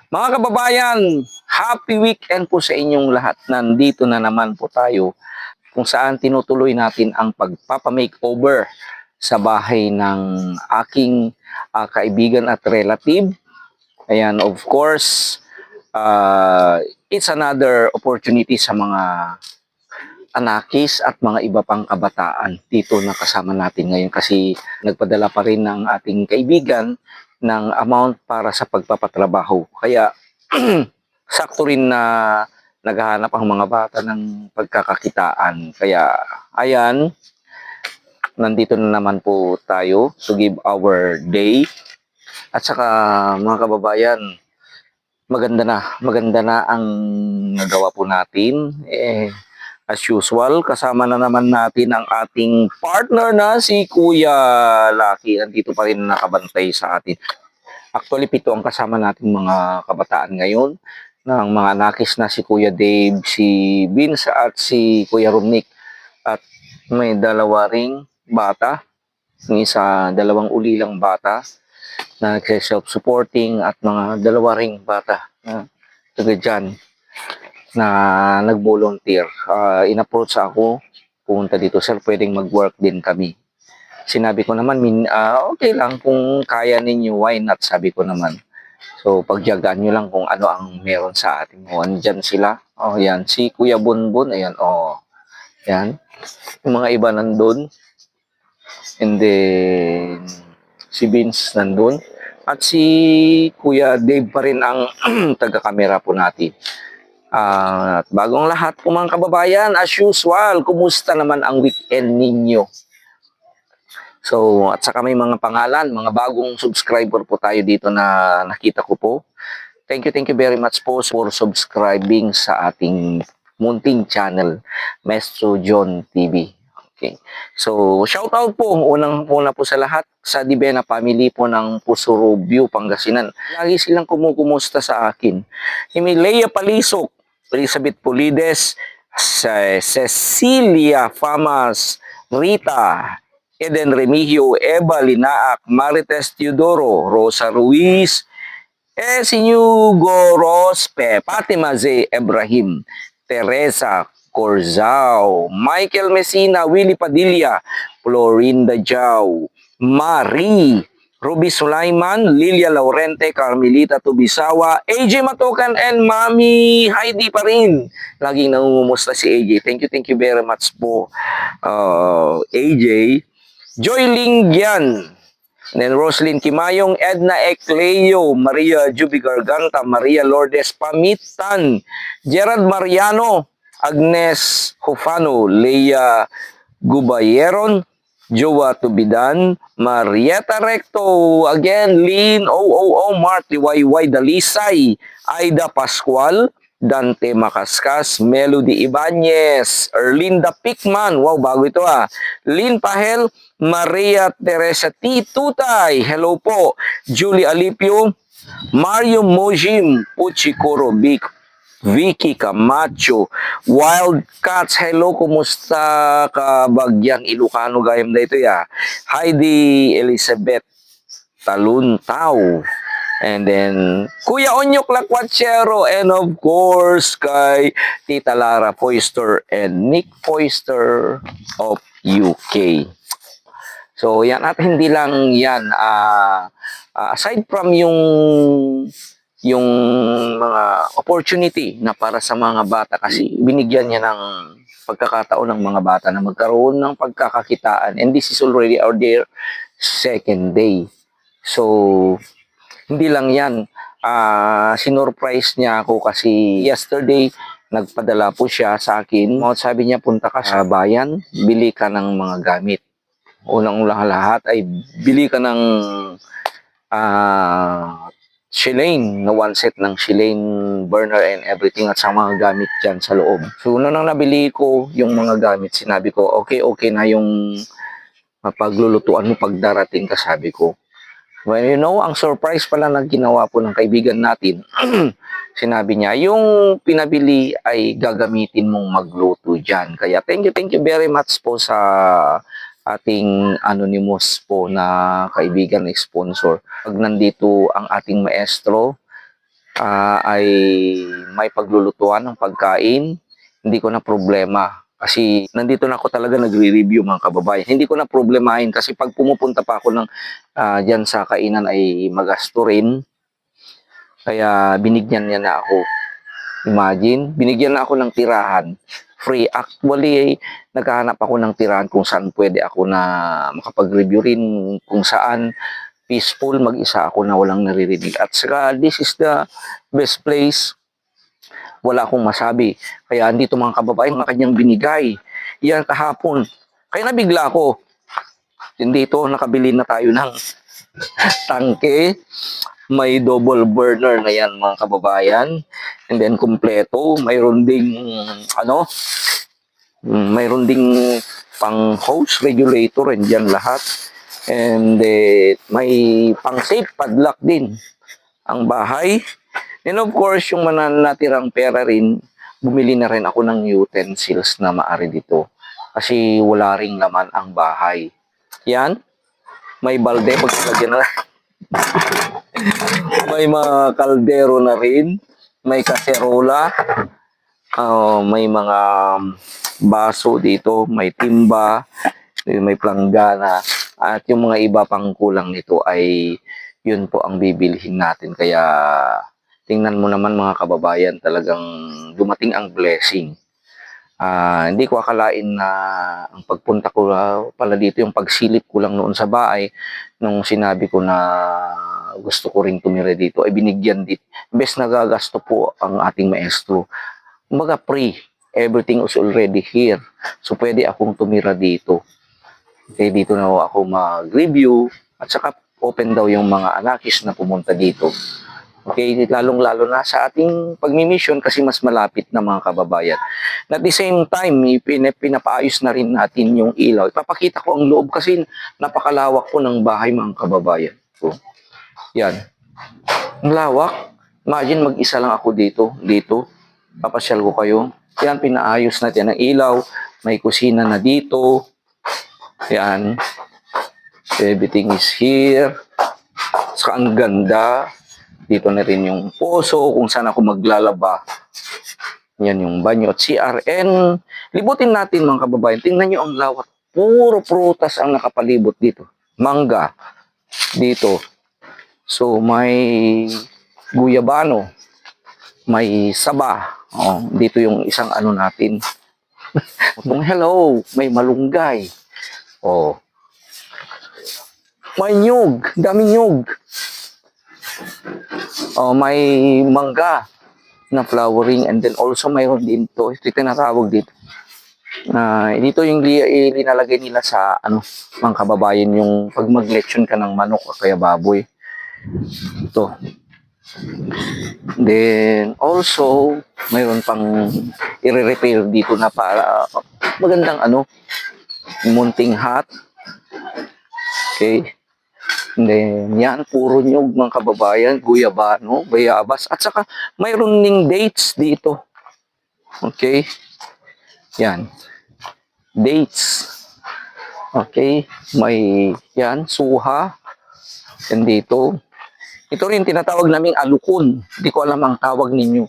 Mga kababayan, happy weekend po sa inyong lahat. Nandito na naman po tayo kung saan tinutuloy natin ang pagpapamakeover sa bahay ng aking kaibigan at relative. Ayan, of course, it's another opportunity sa mga anakis at mga iba pang kabataan dito na kasama natin ngayon kasi nagpadala pa rin ng ating kaibigan ng amount para sa pagpapatrabaho. Kaya sakto rin na naghahanap ang mga bata ng pagkakakitaan. Kaya ayan, nandito na naman po tayo to give our day. At saka mga kababayan, maganda na ang nagawa po natin. As usual, kasama na naman natin ang ating partner na si Kuya Lucky. Nandito pa rin nakabantay sa atin. Actually, 7 ang kasama natin mga kabataan ngayon. Ng mga nakis na si Kuya Dave, si Vince at si Kuya Romnick. At may dalawa ring bata. Yung isa, 2 ulilang bata na self-supporting at mga 2 ring bata na taga dyan na nag-volunteer. In-approach ako, pumunta dito, sir, pwedeng mag-work din kami. Sinabi ko naman, okay lang kung kaya ninyo, why not, sabi ko naman. So, pagyagaan nyo lang kung ano ang meron sa atin. Andyan sila. Yan. Si Kuya Bunbun, ayan, yan. Yung mga iba nandun. And then, si Vince nandun. At si Kuya Dave pa rin ang taga-camera po natin. At bagong lahat po mga kababayan, as usual, kumusta naman ang weekend ninyo? So, at saka may mga pangalan, mga bagong subscriber po tayo dito na nakita ko po. Thank you very much po for subscribing sa ating munting channel, Maestro John TV. Okay. So, shout out po, unang-una po sa lahat, sa Dibena family po ng Pusurubio, Pangasinan. Lagi silang kumukumusta sa akin. Emilia Palisok, Elizabeth Pulides, Cecilia Famas, Rita, Eden Remigio, Eva Linaak, Marites Teodoro, Rosa Ruiz, Sinugo Rospe, Fatima Z. Ibrahim, Teresa Corzao, Michael Messina, Willie Padilla, Florinda Jau, Marie, Ruby Sulaiman, Lilia Laurente, Carmelita Tubisawa, AJ Matokan, and Mami Heidi pa rin. Laging nangungumusta si AJ. Thank you very much po, AJ. Joy Lingyan, and then Roslyn Kimayong, Edna Ecleo, Maria Juby Garganta, Maria Lourdes Pamitan, Gerard Mariano, Agnes Hofano, Leia Gubayeron, Joa Tubidan, Marieta Recto, again, Lynn, Marty YY Dalisay, Aida Pascual, Dante Makaskas, Melody Ibanez, Erlinda Pickman, wow, bago ito Lynn Pahel, Maria Teresa T. Tutay, hello po, Julie Alipio, Mario Mojim, Puchi Korobic, Vicky Camacho, Wildcats, hello, kumusta ka Bagyang Ilocano gayam da ito Heidi Elizabeth Taluntaw, and then Kuya Onyok Lakwachero, and of course kay Tita Lara Foister and Nick Foister of UK. So yan, at hindi lang yan, aside from yung mga opportunity na para sa mga bata, kasi binigyan niya ng pagkakataon ng mga bata na magkaroon ng pagkakakitaan, and this is already their second day. So hindi lang yan, sinurprise niya ako kasi yesterday nagpadala po siya sa akin. Sabi niya, punta ka sa bayan, bili ka ng mga gamit. Unang lahat ay bili ka ng Shilane, na 1 set ng Shilane burner and everything at sa mga gamit dyan sa loob. So, nung nabili ko yung mga gamit, sinabi ko, okay na yung paglulutuan mo pagdarating ka, sabi ko. Well, you know, ang surprise pala na ginawa po ng kaibigan natin, sinabi niya, yung pinabili ay gagamitin mong magluto dyan. Kaya thank you very much po sa ating anonymous po na kaibigan na sponsor. Pag nandito ang ating maestro, ay may paglulutuan ng pagkain, hindi ko na problema. Kasi nandito na ako talaga nagre-review mga kababayan. Hindi ko na problemahin kasi pag pumupunta pa ako ng dyan sa kainan ay magasto rin. Kaya binigyan niya na ako. Imagine, binigyan na ako ng tirahan. Free. Actually, naghahanap ako ng tirahan kung saan pwede ako na makapag-review rin, kung saan peaceful, mag-isa ako na walang naririnig. At saka, this is the best place. Wala akong masabi. Kaya andito mga kababayan, mga kanyang binigay. Yan kahapon. Kaya nabigla ako. Dito, nakabili na tayo ng tangke. May double burner na yan mga kababayan. And then kumpleto. Mayroon ding mayroon ding pang hose regulator and yan lahat. And may pang safe padlock din ang bahay. And of course, yung natirang pera rin, bumili na rin ako ng utensils na maari dito. Kasi wala ring laman ang bahay. Yan. May balde, pagkalagyan na. May mga kaldero na rin. May kaserola. May mga baso dito. May timba. May planggana. At yung mga iba pang kulang nito ay yun po ang bibilhin natin. Kaya tingnan mo naman mga kababayan, talagang dumating ang blessing. Hindi ko akalain na ang pagpunta ko pala dito, yung pagsilip ko lang noon sa bahay, nung sinabi ko na gusto ko ring tumira dito, ay binigyan dito. Bes nagagasto po ang ating maestro. Kumbaga free, everything is already here. So pwede akong tumira dito. Okay, dito na ako mag-review at saka open daw yung mga anakis na pumunta dito. Okay, lalong-lalo na sa ating pagmi-mission kasi mas malapit na mga kababayan. At the same time, pinapaayos na rin natin yung ilaw. Ipapakita ko ang loob kasi napakalawak po ng bahay mga kababayan. So, yan. Ang lawak. Imagine mag-isa lang ako dito. Papasyal ko kayo. Yan, pinaayos natin ang ilaw. May kusina na dito. Yan. Everything is here. Saka ang ganda. Dito na rin yung poso kung saan ako maglalaba. Yan yung banyo at CRN. Libutin natin mga kababayan. Tingnan nyo ang lawak. Puro prutas ang nakapalibot dito. Mangga. Dito. So may guyabano. May saba. Dito yung isang ano natin. Hello. May malunggay. May nyug. Daming nyug. May mangga na flowering and then also mayroon din to. Ito tinatawag dito. Dito yung linalagay nila sa mga kababayan yung pag mag-lechon ka ng manok o kaya baboy. Ito. Then also mayroon pang i-repair dito na para magandang munting hut. Okay. And then, yan, puro nyug mga kababayan, guyabano, bayabas, at saka mayroon ding dates dito. Okay? Yan. Dates. Okay? May, yan, suha. Yan dito. Ito rin, tinatawag naming alukon. Hindi ko alam ang tawag ninyo.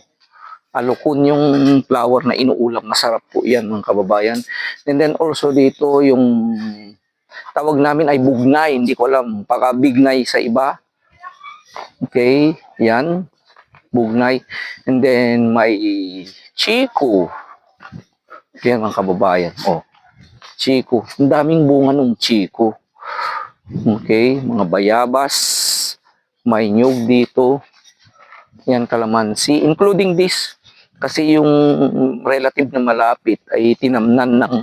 Alukon yung flower na inuulam. Masarap po yan mga kababayan. And then also dito yung tawag namin ay bugnay. Hindi ko alam. Baka bignay sa iba. Okay. Yan. Bugnay. And then may chiku. Yan mga kababayan. Chiku. Ang daming bunga ng chiku. Okay. Mga bayabas. May nyug dito. Yan kalamansi. Including this. Kasi yung relative na malapit ay tinamnan ng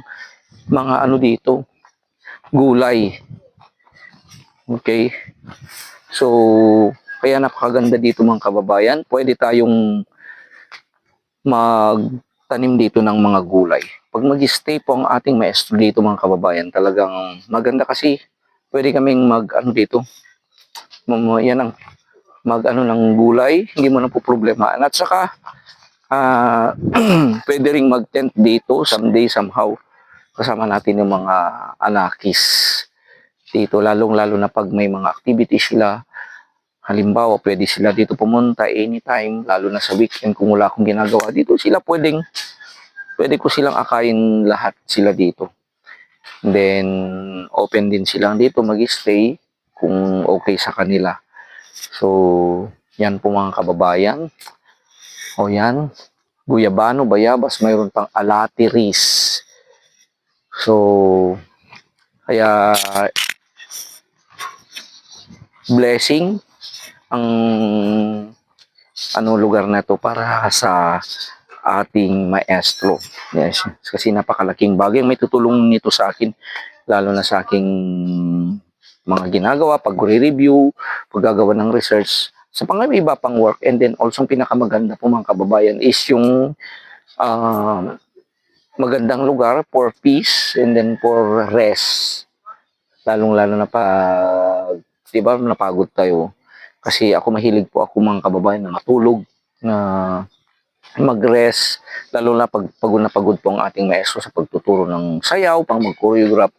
mga dito. Gulay. Okay. So, kaya napakaganda dito mga kababayan. Pwede tayong magtanim dito ng mga gulay. Pag mag-stay po ang ating maestro dito mga kababayan, talagang maganda kasi pwede kaming dito. Yan ang ng gulay. Hindi mo na po problemahan. At saka, pwede ring mag-tent dito someday, somehow. Kasama natin yung mga anakis dito, lalong-lalo na pag may mga activities sila, Halimbawa, pwede sila dito pumunta anytime, lalo na sa weekend kung wala akong ginagawa. Dito sila pwede ko silang akayin lahat sila dito. Then, open din silang dito mag-stay kung okay sa kanila. So, yan po mga kababayan. O yan, guyabano, bayabas, mayroon pang alatiris. So, kaya blessing ang lugar na to para sa ating maestro. Yes, kasi napakalaking bagay may tutulong nito sa akin, lalo na sa aking mga ginagawa, pag-review, paggagawa ng research, sa iba pang work. And then also, pinakamaganda po mga kababayan is yung magandang lugar for peace and then for rest. Lalong-lalo na pag, diba, napagod tayo. Kasi ako mahilig po ako mga kababayan na matulog, na mag-rest, lalo na pag pagod na pagod po ang ating maestro sa pagtuturo ng sayaw, pang mag-choreograph,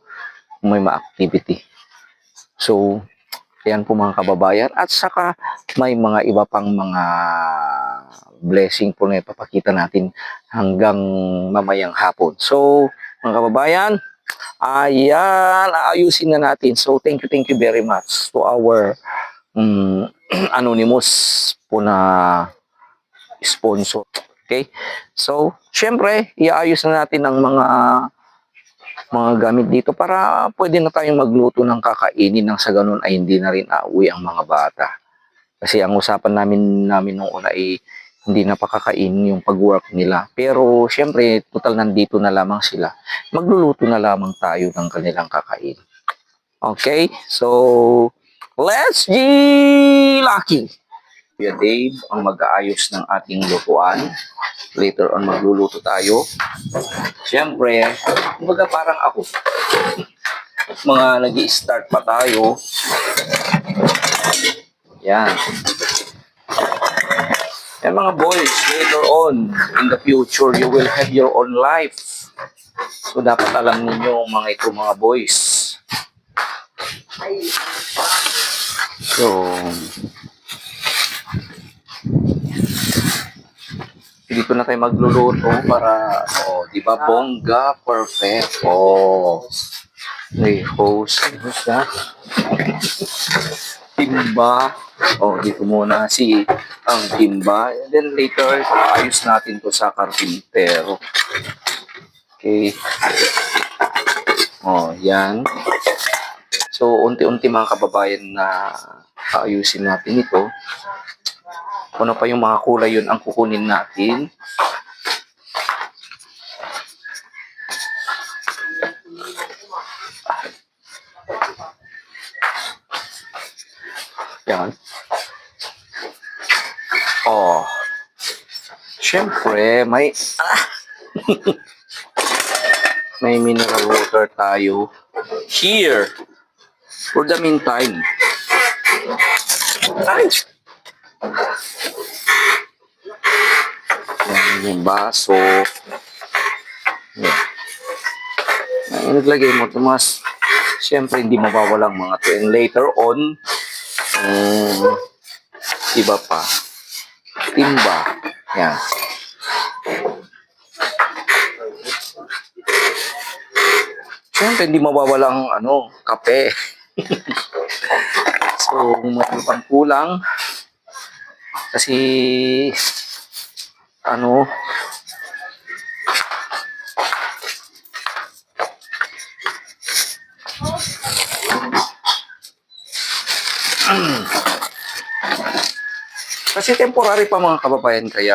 may ma-activity. So, yan po mga kababayan. At saka, may mga iba pang mga blessing po na ipapakita natin hanggang mamayang hapon. So, mga kababayan, ayan, ayusin na natin. So, thank you very much to our anonymous po na sponsor. Okay? So, syempre, iayos na natin ang mga gamit dito para pwede na tayong magluto ng kakainin nang sa ganun ay hindi na rin auwi ang mga bata. Kasi ang usapan namin nung una ay hindi na pakakainin yung pag-work nila. Pero syempre, total nandito na lamang sila. Magluluto na lamang tayo ng kanilang kakain. Okay? So, let's G Lucky! Kuya Dave ang mag-aayos ng ating lutuan. Later on, magluluto tayo. Siyempre, kumbaga parang ako. Mga nag-i-start pa tayo. Yan. Yan mga boys, later on, in the future, you will have your own life. So, dapat alam ninyo mga boys. So, dito na tayo magluluto para, di ba, bongga, perfect. May host na. Timba. Dito muna ang timba. And then later, ayos natin to sa karpintero. Okay. Yan. So, unti-unti mga kababayan na ayusin natin ito. Ano pa yung mga kulay yun ang kukunin natin. Yan. Siyempre, may may mineral water tayo here for the meantime. Ay! Yan yung baso. Yan. Naglagay mo ito mga, siyempre hindi mabawalang mga to. And later on, iba pa. Timba. Yan. Siyempre hindi mabawalang kape. So, matupang kulang. Kasi, kasi temporary pa mga kababayan, kaya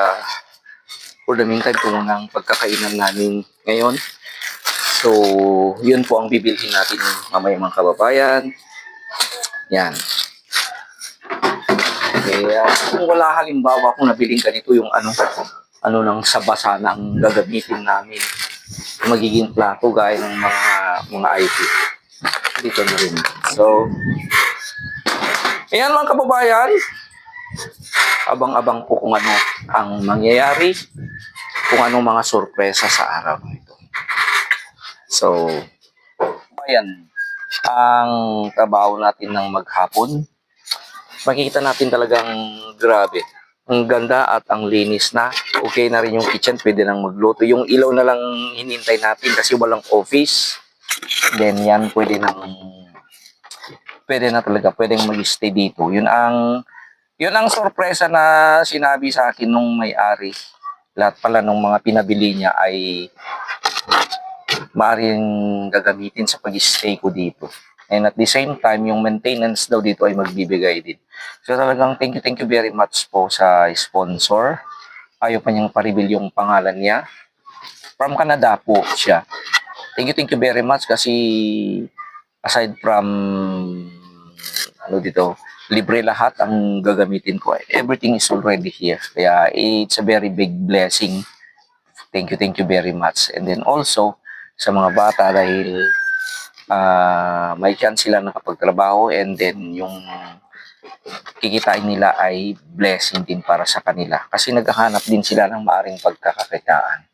for the meantime, kung ang pagkakainan namin ngayon. So, yun po ang bibilhin natin mamaya mga kababayan. Yan. Kaya, kung wala halimbawa kung nabiling ganito yung nang sabasa na ang gagamitin namin, magiging plato gaya ng mga IT. Dito na rin. So, ayan mga kababayan. Abang-abang po kung ano ang mangyayari, kung anong mga sorpresa sa araw na ito. So, ayan ang trabaho natin ng maghapon. makikita natin talagang grabe. Ang ganda at ang linis na. Okay na rin yung kitchen, pwede nang magluto. Yung ilaw na lang hinintay natin kasi walang office. Then yan, pwede na talaga, pwedeng mag-stay dito. Yun ang sorpresa na sinabi sa akin nung may-ari. Lahat pala ng mga pinabili niya ay maaaring gagamitin sa pag-stay ko dito. And at the same time, yung maintenance daw dito ay magbibigay din. So talagang thank you very much po sa sponsor. Ayaw pa niyang pa-reveal yung pangalan niya. From Canada po siya. Thank you very much kasi aside from libre lahat ang gagamitin ko. Everything is already here. Kaya it's a very big blessing. Thank you very much. And then also sa mga bata dahil may chance sila nakapagtrabaho and then yung kikitain nila ay blessing din para sa kanila kasi naghahanap din sila ng maaring pagkakakitaan.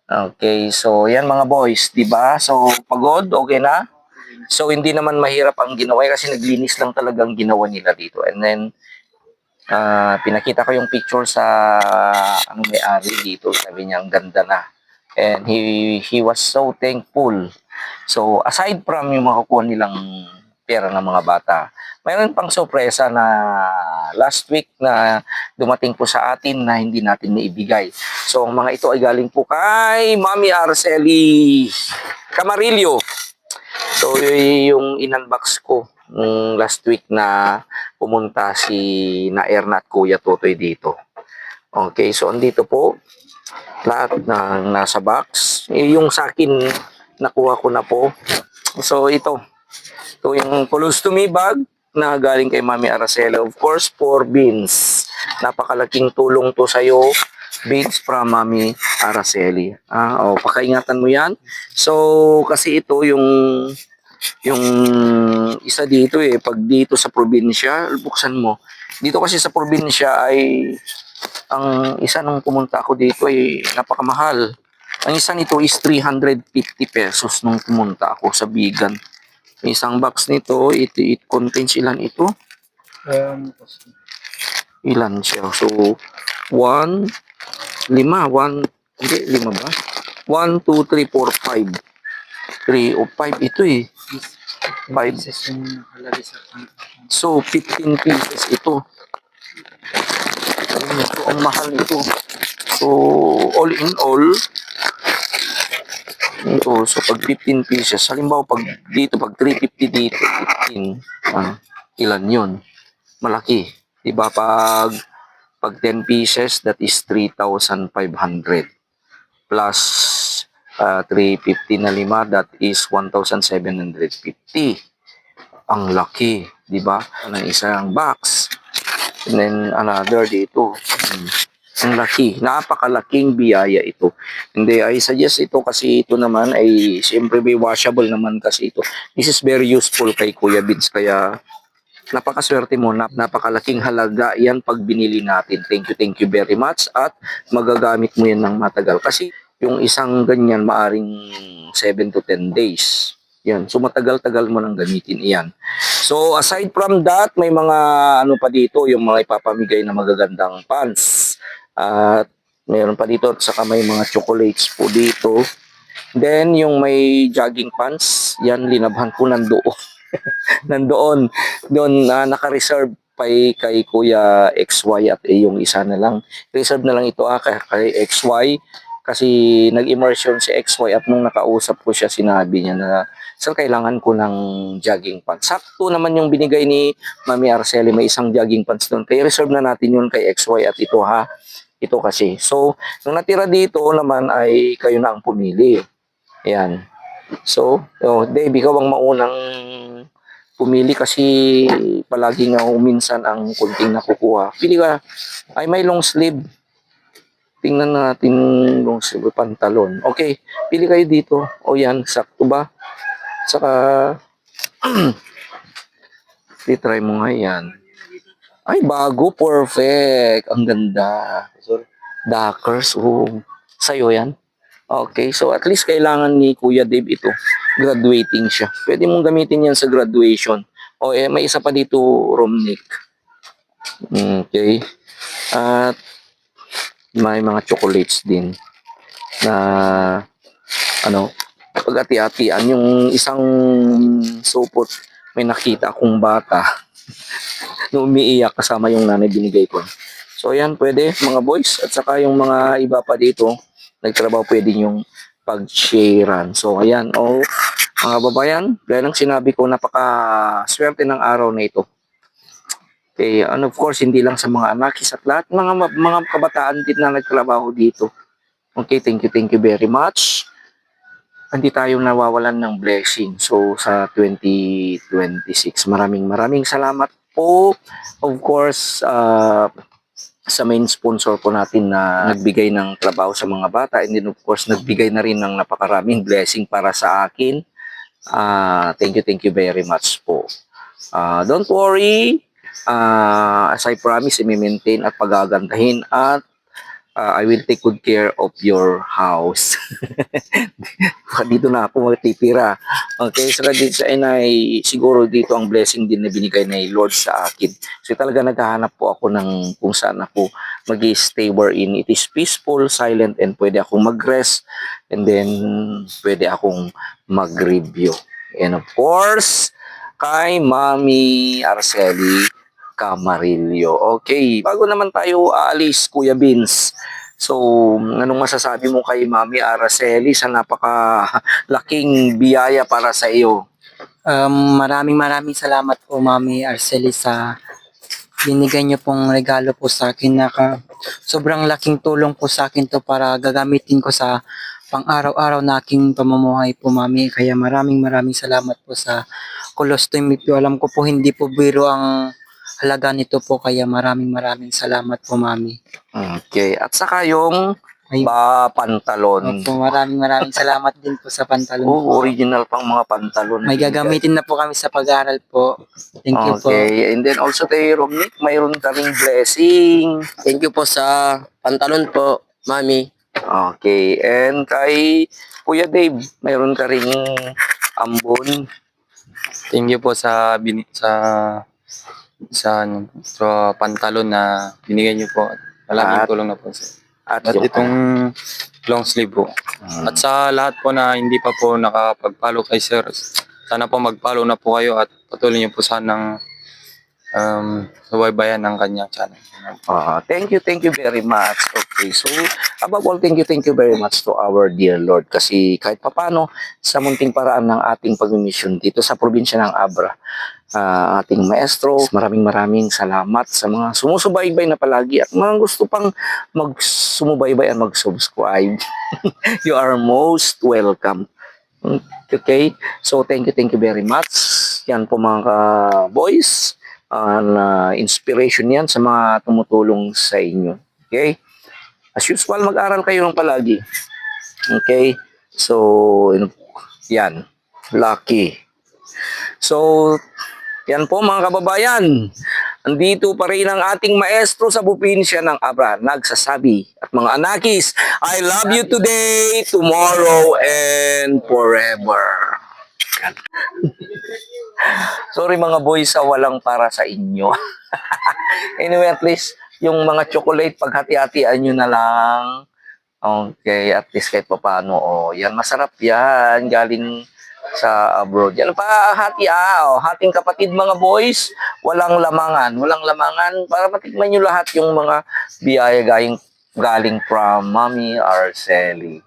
Okay, so yan mga boys, di ba? So pagod, okay na? So hindi naman mahirap ang ginawa kasi naglinis lang talagang ginawa nila dito. And then pinakita ko yung picture sa may-ari dito. Sabi niya ang ganda na. And he was so thankful. So aside from yung makukuha nilang pera ng mga bata, mayroon pang sorpresa na last week na dumating po sa atin na hindi natin naibigay. So ang mga ito ay galing po kay Mami Arceli Camarillo. So yung in-unbox ko last week na pumunta si Naerna at Kuya Totoy dito. Okay, so andito po lahat ng nasa box. Yung sa akin nakuha ko na po. So ito yung colostomy bag na galing kay Mami Araceli. Of course, 4 beans. Napakalaking tulong to sa'yo. Beans from Mami Araceli. Pakaingatan mo yan. So, kasi ito yung isa dito pag dito sa probinsya, buksan mo. Dito kasi sa probinsya ay ang isa nung pumunta ako dito ay napakamahal. Ang isa nito is 350 pesos nung pumunta ako sa Bigan. Isang box nito, it contains ilan ito? Ilan siya? So, 1, 5, 1, hindi, 5 ba? 1, 2, 3, 4, 5. 3 o 5 ito 5. So, 15 pieces ito. So, ang mahal ito. So, all in all, ito, so pag 15 pieces, halimbawa pag 350 dito, 15, ilan yun? Malaki. Diba? Pag 10 pieces, that is 3,500. Plus 350 na 5, that is 1,750. Ang laki. Diba? Ang isang box. And then another dito. Ang laki, napakalaking biyaya ito. Hindi, I suggest ito kasi ito naman ay siyempre may washable naman kasi ito. This is very useful kay Kuya Vince kaya napakaswerte mo, napakalaking halaga yan pag binili natin. Thank you very much at magagamit mo yan ng matagal. Kasi yung isang ganyan maaring 7 to 10 days. Yan. So matagal-tagal mo nang gamitin iyan. So aside from that, may mga pa dito, yung mga ipapamigay na magagandang pants. At meron pa dito at saka may mga chocolates po dito. Then yung may jogging pants, yan linabhan ko nandoon. Doon naka-reserve kay Kuya XY at yung isa na lang. Reserve na lang ito kay XY kasi nag-immersion si XY at nung nakausap ko siya sinabi niya na sir, kailangan ko ng jogging pants. Sakto naman yung binigay ni Mami Arceli, may isang jogging pants doon. Kaya reserve na natin yun kay XY at ito ito kasi. So, nung natira dito naman ay kayo na ang pumili. Ayan. So, Dave, ikaw ang maunang pumili kasi palagi nga minsan ang kunting nakukuha. Pili ka. Ay, may long sleeve. Tingnan natin long sleeve pantalon. Okay, pili kayo dito. O yan, sakto ba? Saka, try mo nga yan. Ay, bago. Perfect. Ang ganda. Dockers. Sa'yo yan. Okay, so at least kailangan ni Kuya Dave ito. Graduating siya. Pwede mong gamitin yan sa graduation. May isa pa dito, room neck. Okay. At may mga chocolates din na ano, pag-ati-atian yung isang supot, may nakita akong bata na umiiyak kasama yung nanay binigay ko. So ayan, pwede mga boys at saka yung mga iba pa dito nagtrabaho pwede yung pag-sharean. So ayan, mga babayan, gaya ng sinabi ko, napaka swerte ng araw na ito. Okay, and of course, hindi lang sa mga anakis at lahat, mga kabataan din na nagtrabaho dito. Okay, thank you very much. Hindi tayo nawawalan ng blessing. So, sa 2026, maraming salamat po. Of course, sa main sponsor po natin na nagbigay ng trabaho sa mga bata, and then of course, nagbigay na rin ng napakaraming blessing para sa akin. Thank you very much po. Don't worry, as I promise, i-maintain at pagagandahin at I will take good care of your house. Dito na ako magtitira. Okay, so dito sa inay, siguro dito ang blessing din na binigay ni Lord sa akin. So talaga naghahanap po ako ng kung saan ako mag-stay wherein it is peaceful, silent, and pwede akong mag-rest, and then pwede akong mag-review. And of course, kay Mami Arceli Camarillo. Okay, bago naman tayo aalis, Kuya Vince. So, anong masasabi mo kay Mami Araceli sa napaka-laking biyaya para sa iyo? Maraming salamat po, Mami Arceli, sa binigay niyo pong regalo po sa akin. Sobrang laking tulong po sa akin to para gagamitin ko sa pang-araw-araw na aking pamumuhay po, Mami. Kaya maraming salamat po sa colostomy po. Alam ko po hindi po biro ang halaga nito po. Kaya maraming salamat po, Mami. Okay, at saka yung Ay, pantalon. opo, maraming salamat din po sa pantalon po. Original pang mga pantalon. May gagamitin na po kami sa pag-aaral po. Thank you po. Okay, and then also kay Romnick, mayroon kaming blessing. Thank you po sa pantalon po, Mami. Okay, and kay Kuya Dave, mayroon ka ring ambon. Thank you po sa pantalon na binigay niyo po. Malaking At- tulong na po. At At itong long sleeve po. At sa lahat po na hindi pa po nakapag-follow kay Sir, sana po mag-follow na po kayo at patuloy niyo po sanang subaybayan ng kanyang channel. thank you very much. Okay, so above all, thank you very much to our dear Lord, kasi kahit papano sa munting paraan ng ating pag-mission dito sa probinsya ng Abra, ating maestro, maraming salamat sa mga sumusubaybay na palagi at mga gusto pang magsumubaybay at mag-subscribe. You are most welcome. Okay, so thank you very much. Yan po mga boys, na inspiration yan sa mga tumutulong sa inyo. Okay, as usual, mag-aral kayo ng palagi. Okay, so yan, lucky. So yan po mga kababayan, andito pa rin ang ating maestro sa probinsya ng Abra, nagsasabi, at mga anakis, I love you today, tomorrow, and forever. Sorry mga boys, walang para sa inyo. Anyway, at least yung mga chocolate, paghati-hatian nyo na lang. Okay, at least kahit pa paano. Yan, masarap yan. Galing sa abroad. Yan pa, hating kapatid mga boys. Walang lamangan. Para matikman nyo lahat yung mga biyaya galing from Mami Arceli.